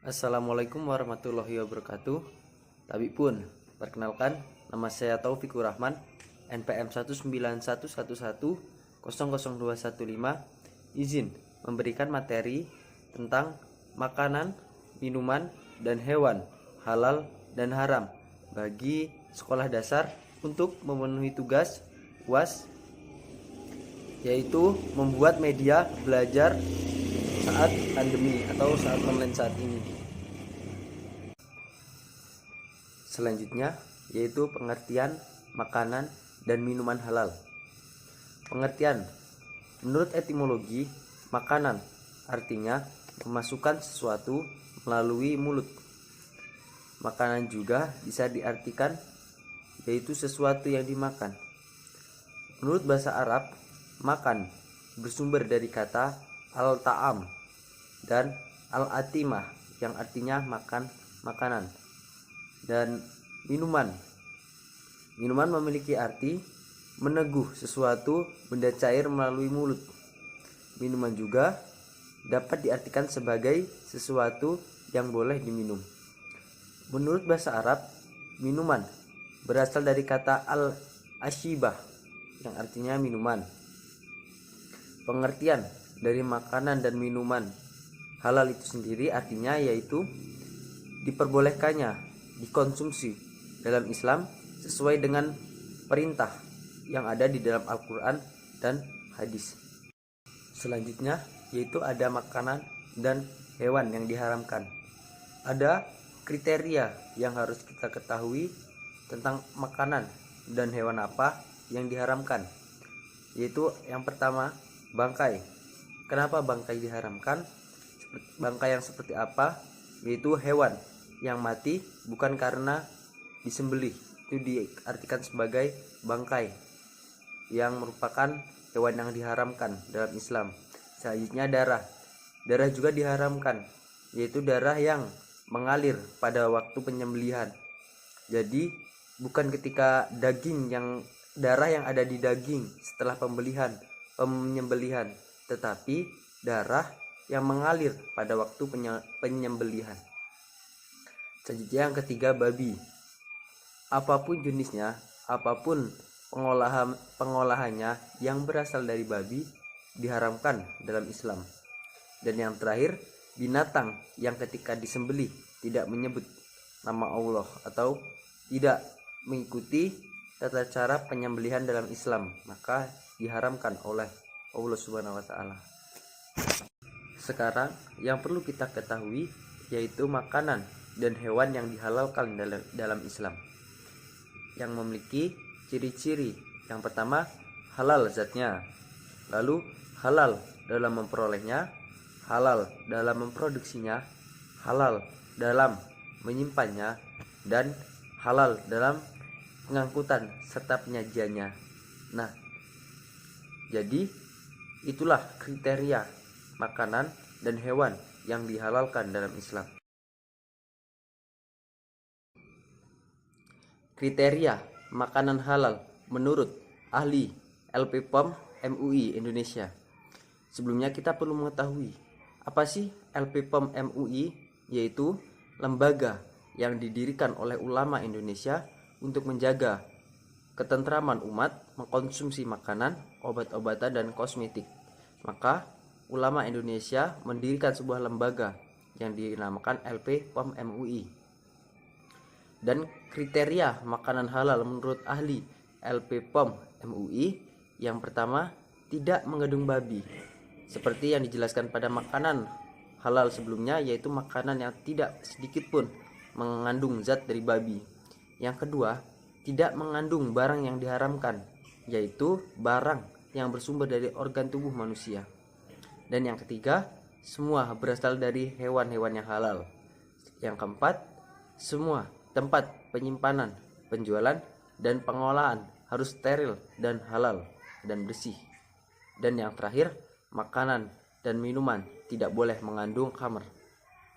Assalamualaikum warahmatullahi wabarakatuh. Tapi pun, perkenalkan, nama saya Taufikur Rahman, NPM 19111100215, izin memberikan materi tentang makanan, minuman, dan hewan halal dan haram bagi sekolah dasar untuk memenuhi tugas UAS, yaitu membuat media belajar saat pandemi atau saat online saat ini. Selanjutnya yaitu pengertian makanan dan minuman halal. Pengertian: menurut etimologi, makanan artinya memasukkan sesuatu melalui mulut. Makanan juga bisa diartikan yaitu sesuatu yang dimakan. Menurut bahasa Arab, makan bersumber dari kata al-ta'am dan al-atimah yang artinya makan, makanan. Dan minuman memiliki arti meneguh sesuatu benda cair melalui mulut. Minuman juga dapat diartikan sebagai sesuatu yang boleh diminum. Menurut bahasa Arab, minuman berasal dari kata al-ashibah yang artinya minuman. Pengertian dari makanan dan minuman halal itu sendiri artinya yaitu diperbolehkannya dikonsumsi dalam Islam sesuai dengan perintah yang ada di dalam Al-Quran dan hadis. Selanjutnya yaitu ada makanan dan hewan yang diharamkan. Ada kriteria yang harus kita ketahui tentang makanan dan hewan apa yang diharamkan, yaitu yang pertama, bangkai. Kenapa bangkai diharamkan? Bangkai yang seperti apa? Yaitu hewan yang mati bukan karena disembelih, itu diartikan sebagai bangkai, yang merupakan hewan yang diharamkan dalam Islam. Selanjutnya darah juga diharamkan, yaitu darah yang mengalir pada waktu penyembelihan. Jadi bukan ketika darah yang ada di daging setelah penyembelihan, tetapi darah yang mengalir pada waktu penyembelihan. Selanjutnya yang ketiga, babi. Apapun jenisnya, apapun pengolahannya yang berasal dari babi diharamkan dalam Islam. Dan yang terakhir, binatang yang ketika disembelih tidak menyebut nama Allah atau tidak mengikuti tata cara penyembelihan dalam Islam, maka diharamkan oleh Allah Subhanahu wa taala. Sekarang yang perlu kita ketahui yaitu makanan dan hewan yang dihalalkan dalam Islam, yang memiliki ciri-ciri. Yang pertama, halal zatnya, lalu halal dalam memperolehnya, halal dalam memproduksinya, halal dalam menyimpannya, dan halal dalam pengangkutan serta penyajiannya. Nah, jadi itulah kriteria makanan dan hewan yang dihalalkan dalam Islam. Kriteria makanan halal menurut ahli LPPOM MUI Indonesia. Sebelumnya kita perlu mengetahui apa sih LPPOM MUI, yaitu lembaga yang didirikan oleh ulama Indonesia untuk menjaga ketentraman umat mengkonsumsi makanan, obat-obatan, dan kosmetik. Maka ulama Indonesia mendirikan sebuah lembaga yang dinamakan LPPOM MUI. Dan kriteria makanan halal menurut ahli LPPOM MUI, yang pertama, tidak mengandung babi, seperti yang dijelaskan pada makanan halal sebelumnya, yaitu makanan yang tidak sedikit pun mengandung zat dari babi. Yang kedua, tidak mengandung barang yang diharamkan, yaitu barang yang bersumber dari organ tubuh manusia. Dan yang ketiga, semua berasal dari hewan-hewan yang halal. Yang keempat, semua tempat penyimpanan, penjualan, dan pengolahan harus steril dan halal dan bersih. Dan yang terakhir, makanan dan minuman tidak boleh mengandung khamr,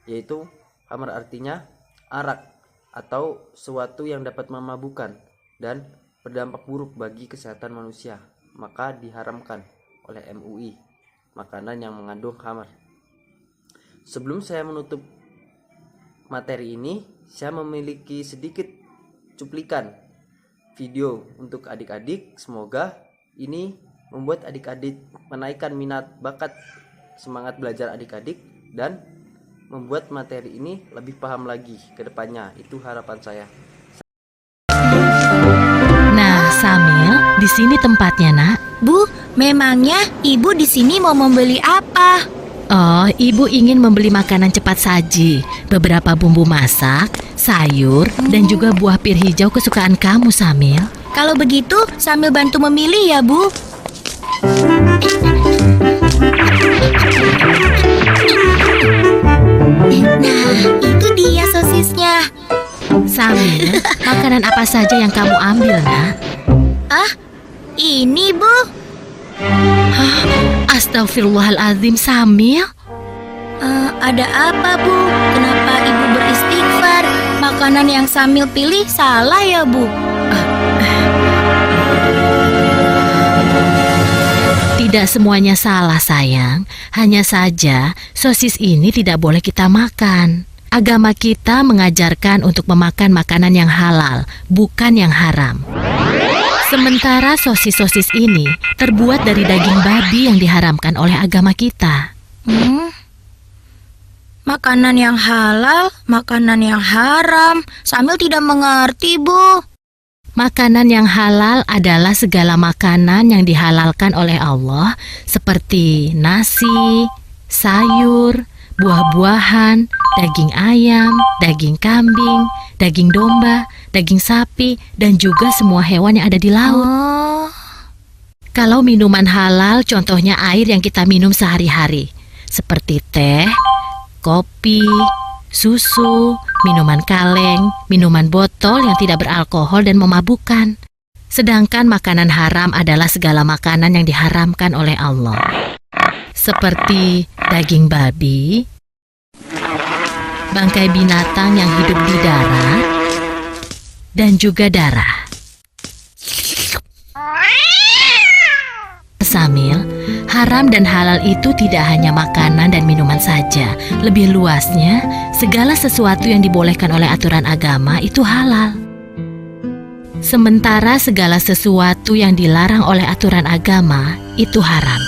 yaitu khamr artinya arak atau sesuatu yang dapat memabukkan dan berdampak buruk bagi kesehatan manusia, maka diharamkan oleh MUI makanan yang mengandung khamr. Sebelum saya menutup materi ini, saya memiliki sedikit cuplikan video untuk adik-adik. Semoga ini membuat adik-adik menaikkan minat bakat semangat belajar adik-adik dan membuat materi ini lebih paham lagi ke depannya. Itu harapan saya. Nah, Samil, di sini tempatnya, Nak. Bu, memangnya ibu di sini mau membeli apa? Oh, ibu ingin membeli makanan cepat saji, beberapa bumbu masak, sayur, dan juga buah pir hijau kesukaan kamu, Samil. Kalau begitu, sambil bantu memilih ya, Bu. Nah, itu dia sosisnya. Samil, makanan apa saja yang kamu ambil, Nak? Ah, ini, Bu. Astagfirullahaladzim, Samil. Ada apa, Bu? Kenapa ibu beristighfar? Makanan yang Samil pilih salah ya, Bu? Tidak semuanya salah, sayang. Hanya saja, sosis ini tidak boleh kita makan. Agama kita mengajarkan untuk memakan makanan yang halal, bukan yang haram. Sementara sosis-sosis ini terbuat dari daging babi yang diharamkan oleh agama kita. Makanan yang halal, makanan yang haram. Samil tidak mengerti, Bu. Makanan yang halal adalah segala makanan yang dihalalkan oleh Allah, seperti nasi, sayur, buah-buahan, daging ayam, daging kambing, daging domba, daging sapi, dan juga semua hewan yang ada di laut. Kalau minuman halal, contohnya air yang kita minum sehari-hari, seperti teh, kopi, susu, minuman kaleng, minuman botol yang tidak beralkohol dan memabukkan. Sedangkan makanan haram adalah segala makanan yang diharamkan oleh Allah, seperti daging babi, bangkai binatang yang hidup di darat, dan juga darah. Samil, haram dan halal itu tidak hanya makanan dan minuman saja. Lebih luasnya, segala sesuatu yang dibolehkan oleh aturan agama itu halal. Sementara segala sesuatu yang dilarang oleh aturan agama itu haram.